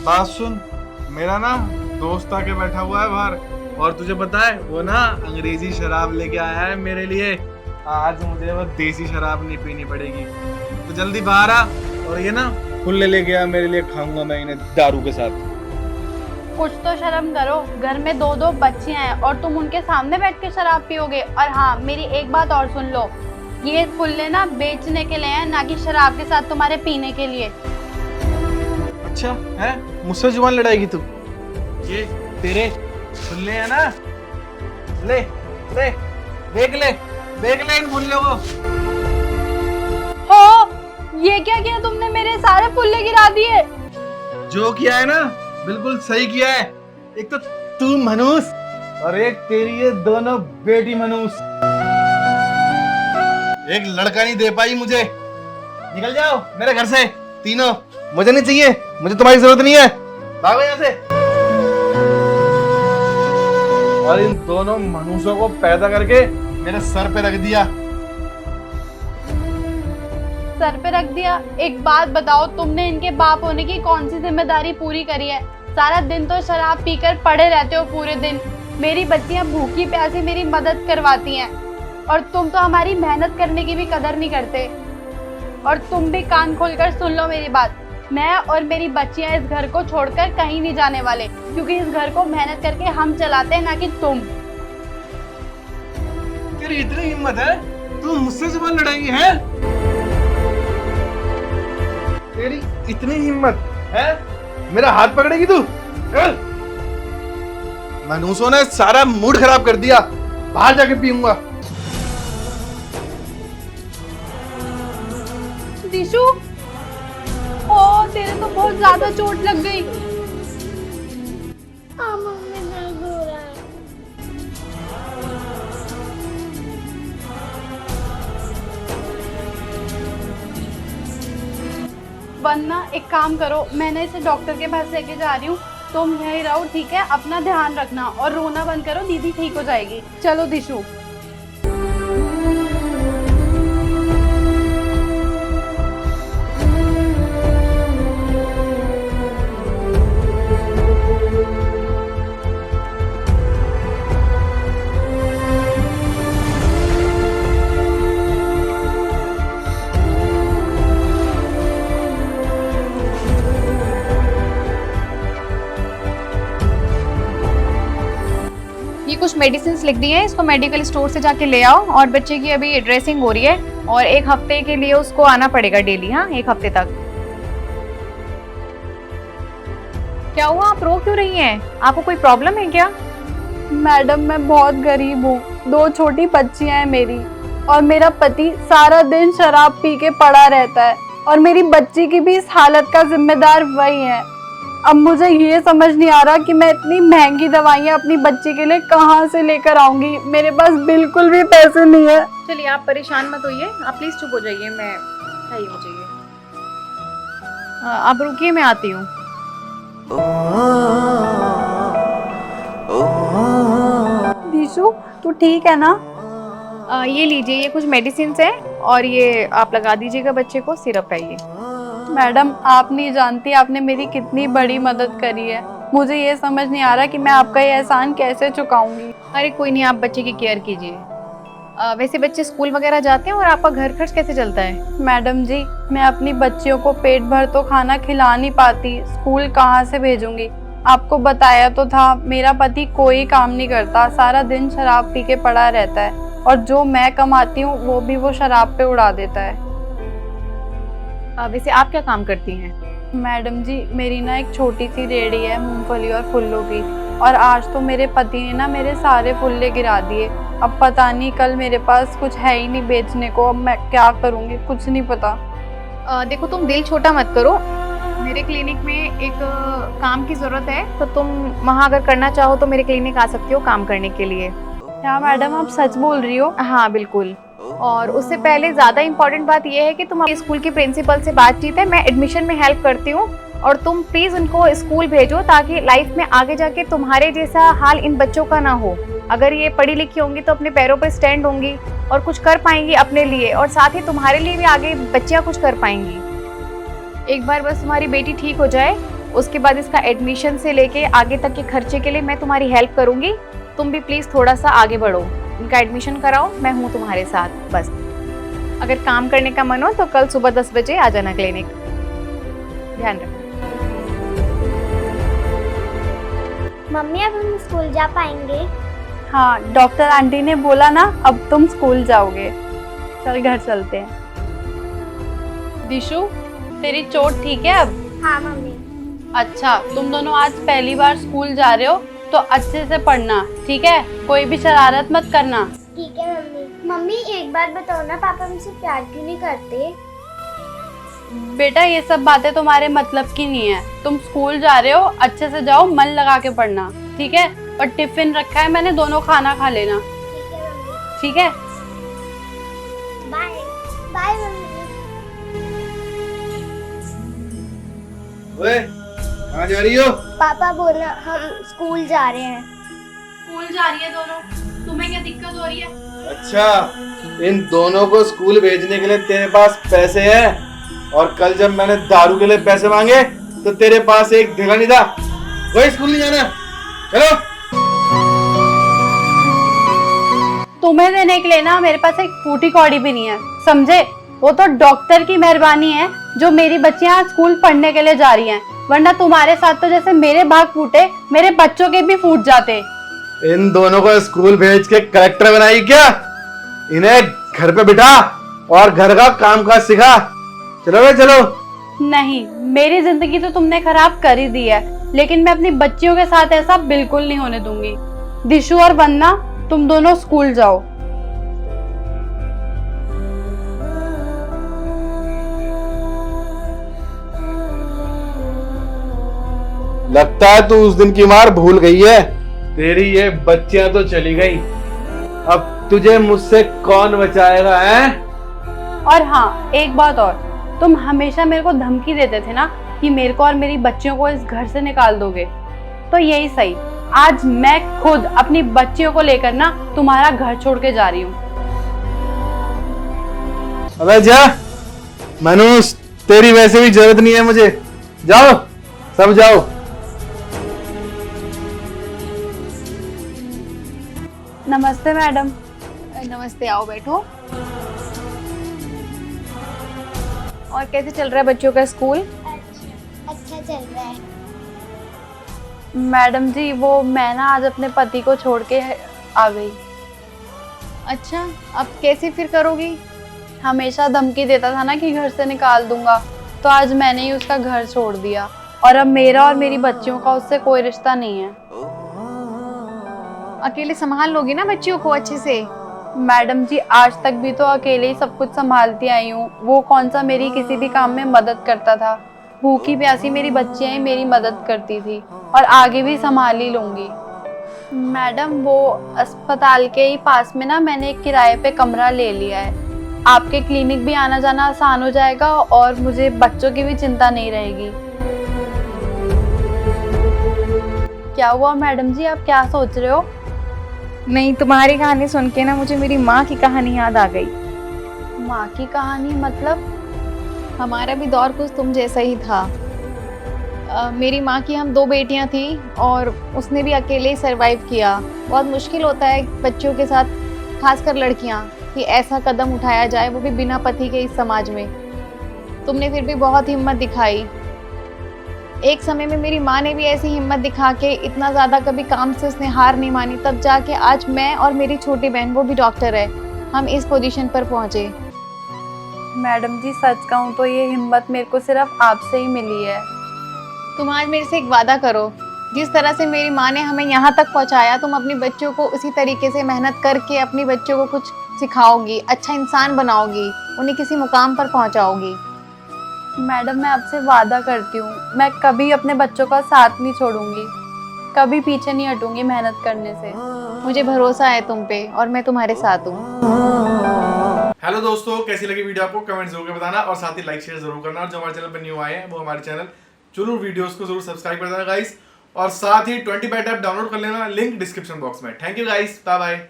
बात सुन, मेरा ना दोस्त आके बैठा हुआ है बाहर, और तुझे पता है वो ना अंग्रेजी शराब लेके आया है मेरे लिए। आज मुझे वो देसी शराब नहीं पीनी पड़ेगी, तो जल्दी बाहर आ। और ये ना फुल्ले लेके आ मेरे लिए, खाऊंगा मैं इन्हें दारू के साथ। कुछ तो शर्म करो, घर में दो दो बच्चियां हैं और तुम उनके सामने बैठ के शराब पियोगे। और हाँ, मेरी एक बात और सुन लो, ये फुल्ले ना बेचने के लिए हैं, ना कि शराब के साथ तुम्हारे पीने के लिए। अच्छा है, मुझसे जुबान लड़ाएगी तू? ये तेरे फुल्ले हैं ना, ले ले देख ले इन फुल्ले को। हो, ये क्या किया तुमने? मेरे सारे फुल्ले गिरा दिए। जो किया है ना बिल्कुल सही किया है। एक तो तू मनूस और एक तेरी ये दोनों बेटी मनूस। एक लड़का नहीं दे पाई मुझे। निकल जाओ मेरे घर से तीनों, मुझे नहीं चाहिए, मुझे तुम्हारी जरूरत नहीं है। भागो यहाँ से। और इन दोनों मनूसों को पैदा करके मेरे सर पे रख दिया। सर पे रख दिया? एक बात बताओ, तुमने इनके बाप होने की कौन सी जिम्मेदारी पूरी करी है? सारा दिन तो शराब पीकर पड़े रहते हो पूरे दिन। मेरी बच्चियां भूखी प्यासी मेरी मदद करवाती हैं, और तुम तो हमारी मेहनत करने की भी कदर नहीं करते। और तुम भी कान खोलकर सुन लो मेरी बात, मैं और मेरी बच्चियां इस घर को छोड़कर कहीं नहीं जाने वाले, क्योंकि इस घर को मेहनत करके हम चलाते हैं, ना कि तुम। तेरी इतनी हिम्मत है, तू मुझसे जुबान लड़ाएगी है? तेरी इतनी हिम्मत है, मेरा हाथ पकड़ेगी तू? मनूसों ने सारा मूड खराब कर दिया, बाहर जाके पीऊंगा। दिशु, ओ तेरे तो बहुत ज्यादा चोट लग गई। मम्मी दर्द हो रहा है। वरना एक काम करो, मैंने इसे डॉक्टर के पास लेके जा रही हूँ, तुम यहीं रहो, ठीक है? अपना ध्यान रखना और रोना बंद करो, दीदी ठीक हो जाएगी। चलो दिशु। ये कुछ मेडिसिन लिख दी है, इसको मेडिकल स्टोर से जाके ले आओ। और बच्चे की अभी ड्रेसिंग हो रही है और 1 हफ्ते के लिए उसको आना पड़ेगा डेली। हाँ, 1 हफ्ते तक। क्या हुआ, आप रो क्यों रही हैं? आपको कोई प्रॉब्लम है क्या? मैडम, मैं बहुत गरीब हूँ, 2 छोटी बच्चियां हैं मेरी, और मेरा पति सारा दिन शराब पी के पड़ा रहता है, और मेरी बच्ची की भी इस हालत का जिम्मेदार वही है। अब मुझे ये समझ नहीं आ रहा कि मैं इतनी महंगी दवाइयाँ अपनी बच्ची के लिए कहाँ से लेकर आऊंगी। मेरे पास बिल्कुल भी पैसे नहीं है। चलिए, आप परेशान मत होइए, आप प्लीज चुप हो जाइए। मैं चाहिए मुझे ये। आप रुकिए, मैं आती हूँ। दिशु, तू ठीक है ना? ये लीजिए, ये कुछ मेडिसिन है और ये आप लगा दीजिएगा बच्चे को। सिरप है ये। मैडम, आप नहीं जानती आपने मेरी कितनी बड़ी मदद करी है। मुझे ये समझ नहीं आ रहा कि मैं आपका ये एहसान कैसे चुकाऊंगी। अरे कोई नहीं, आप बच्चे की केयर कीजिए। वैसे बच्चे स्कूल वगैरह जाते हैं और आपका घर खर्च कैसे चलता है? मैडम जी, मैं अपनी बच्चियों को पेट भर तो खाना खिला नहीं पाती, स्कूल कहाँ से भेजूंगी? आपको बताया तो था, मेरा पति कोई काम नहीं करता, सारा दिन शराब पी के पड़ा रहता है, और जो मैं कमाती हूँ वो भी वो शराब पे उड़ा देता है। वैसे आप क्या काम करती हैं? मैडम जी, मेरी ना एक छोटी सी रेहड़ी है मूंगफली और फुल्लों की, और आज तो मेरे पति ने ना मेरे सारे फुल्ले गिरा दिए। अब पता नहीं, कल मेरे पास कुछ है ही नहीं बेचने को, अब मैं क्या करूँगी कुछ नहीं पता। देखो, तुम दिल छोटा मत करो। मेरे क्लिनिक में एक काम की ज़रूरत है, तो तुम वहाँ अगर करना चाहो तो मेरे क्लिनिक आ सकती हो काम करने के लिए। क्या मैडम, आप सच बोल रही हो? हाँ बिल्कुल। और उससे पहले ज़्यादा इम्पोर्टेंट बात यह है कि तुम स्कूल की प्रिंसिपल से बातचीत है, मैं एडमिशन में हेल्प करती हूँ, और तुम प्लीज़ उनको स्कूल भेजो ताकि लाइफ में आगे जाके तुम्हारे जैसा हाल इन बच्चों का ना हो। अगर ये पढ़ी लिखी होंगी तो अपने पैरों पर स्टैंड होंगी और कुछ कर पाएंगी अपने लिए, और साथ ही तुम्हारे लिए भी आगे बच्चियाँ कुछ कर पाएंगी। एक बार बस तुम्हारी बेटी ठीक हो जाए, उसके बाद इसका एडमिशन से लेके आगे तक के खर्चे के लिए मैं तुम्हारी हेल्प करूंगी। तुम भी प्लीज़ थोड़ा सा आगे बढ़ो, इनका एडमिशन कराओ, मैं हूँ तुम्हारे साथ। बस अगर काम करने का मन हो तो कल सुबह 10 बजे आ जाना क्लिनिक। ध्यान रखो। मम्मी अब हम स्कूल जा पाएंगे? हाँ, डॉक्टर आंटी ने बोला ना अब तुम स्कूल जाओगे। चल घर चलते हैं। दिशु, तेरी चोट ठीक है अब? हाँ मम्मी। अच्छा, तुम दोनों आज पहली बार स्कूल जा रहे हो तो अच्छे से पढ़ना, ठीक है? कोई भी शरारत मत करना। ठीक है मम्मी। मम्मी एक बात बताओ ना, पापा मुझसे प्यार क्यों नहीं करते? बेटा ये सब बातें तुम्हारे मतलब की नहीं है। तुम स्कूल जा रहे हो, अच्छे से जाओ, मन लगा के पढ़ना, ठीक है? और टिफिन रखा है मैंने, दोनों खाना खा लेना, ठीक है मम्मी। ठीक है? Bye bye mummy. ओए, कहाँ जा रही हो? पापा बोला हम स्कूल जा रहे हैं। स्कूल जा रही है दोनों, तुम्हें क्या दिक्कत हो रही है? अच्छा, इन दोनों को स्कूल भेजने के लिए तेरे पास पैसे हैं और कल जब मैंने दारू के लिए पैसे मांगे तो तेरे पास एक ढेला नहीं था। कोई स्कूल नहीं जाना, चलो। तुम्हें देने के लिए ना मेरे पास एक फूटी कौड़ी भी नहीं है, समझे? वो तो डॉक्टर की मेहरबानी है जो मेरी बच्चियां स्कूल पढ़ने के लिए जा रही हैं, वरना तुम्हारे साथ तो जैसे मेरे भाग फूटे, मेरे बच्चों के भी फूट जाते। इन दोनों को स्कूल भेज के कलेक्टर बनाई क्या? इन्हें घर पे बिठा और घर का काम काज सिखा। चलो बे चलो। नहीं, मेरी जिंदगी तो तुमने खराब कर ही दी है, लेकिन मैं अपनी बच्चियों के साथ ऐसा बिल्कुल नहीं होने दूंगी। दिशु और वंदना, तुम दोनों स्कूल जाओ। लगता है तू उस दिन की मार भूल गई है। तेरी ये बच्चियां तो चली गई, अब तुझे मुझसे कौन बचाएगा है? और हाँ, एक बात और, तुम हमेशा मेरे को धमकी देते थे ना कि मेरे को और मेरी बच्चियों को इस घर से निकाल दोगे, तो यही सही, आज मैं खुद अपनी बच्चियों को लेकर ना तुम्हारा घर छोड़ के जा रही हूँ। अबे जा मनुष, तेरी वैसे भी जरूरत नहीं है मुझे। जाओ, सब जाओ। नमस्ते मैडम। नमस्ते, आओ बैठो। और कैसे चल रहा है बच्चों का स्कूल? अच्छा चल रहा है। मैडम जी, वो मैं ना आज अपने पति को छोड़ के आ गई। अच्छा, अब कैसे फिर करोगी? हमेशा धमकी देता था ना कि घर से निकाल दूंगा, तो आज मैंने ही उसका घर छोड़ दिया और अब मेरा और मेरी बच्चियों का उससे कोई रिश्ता नहीं है। अकेले संभाल लोगी ना बच्चियों को अच्छे से? मैडम जी, आज तक भी तो अकेले ही सब कुछ संभालती आई हूँ। वो कौन सा मेरी किसी भी काम में मदद करता था? भूखी प्यासी मेरी बच्चियां ही मेरी मदद करती थी और आगे भी संभाल ही लूंगी। मैडम, वो अस्पताल के ही पास में ना मैंने एक किराए पे कमरा ले लिया है। आपके क्लिनिक भी आना जाना आसान हो जाएगा और मुझे बच्चों की भी चिंता नहीं रहेगी। क्या हुआ मैडम जी, आप क्या सोच रहे हो? नहीं, तुम्हारी कहानी सुन के ना मुझे मेरी माँ की कहानी याद आ गई। माँ की कहानी मतलब? हमारा भी दौर कुछ तुम जैसा ही था। मेरी माँ की हम 2 बेटियां थी और उसने भी अकेले ही सरवाइव किया। बहुत मुश्किल होता है बच्चों के साथ, खासकर लड़कियां, कि ऐसा कदम उठाया जाए, वो भी बिना पति के इस समाज में। तुमने फिर भी बहुत हिम्मत दिखाई। एक समय में मेरी माँ ने भी ऐसी हिम्मत दिखा के इतना ज़्यादा कभी काम से उसने हार नहीं मानी, तब जाके आज मैं और मेरी छोटी बहन, वो भी डॉक्टर है, हम इस पोजीशन पर पहुँचे। मैडम जी, सच कहूँ तो ये हिम्मत मेरे को सिर्फ आपसे ही मिली है। तुम आज मेरे से एक वादा करो, जिस तरह से मेरी माँ ने हमें यहाँ तक पहुँचाया, तुम अपने बच्चों को उसी तरीके से मेहनत करके अपने बच्चों को कुछ सिखाओगी, अच्छा इंसान बनाओगी, उन्हें किसी मुकाम पर पहुँचाओगी। मैडम, मैं आपसे वादा करती हूँ, मैं कभी अपने बच्चों का साथ नहीं छोड़ूंगी, कभी पीछे नहीं हटूंगी मेहनत करने से। मुझे भरोसा है तुम पे और मैं तुम्हारे साथ हूँ। हेलो दोस्तों, कैसी लगी वीडियो आपको कमेंट जरूर करके बताना और साथ ही लाइक शेयर जरूर करना। और जो हमारे चैनल पर न्यू आए हैं वो हमारे चैनल जरूर वीडियोस को जरूर सब्सक्राइब कर देना गाइस, और साथ ही 20 बाय ऐप डाउनलोड कर लेना, लिंक डिस्क्रिप्शन बॉक्स में। Thank you guys, bye bye.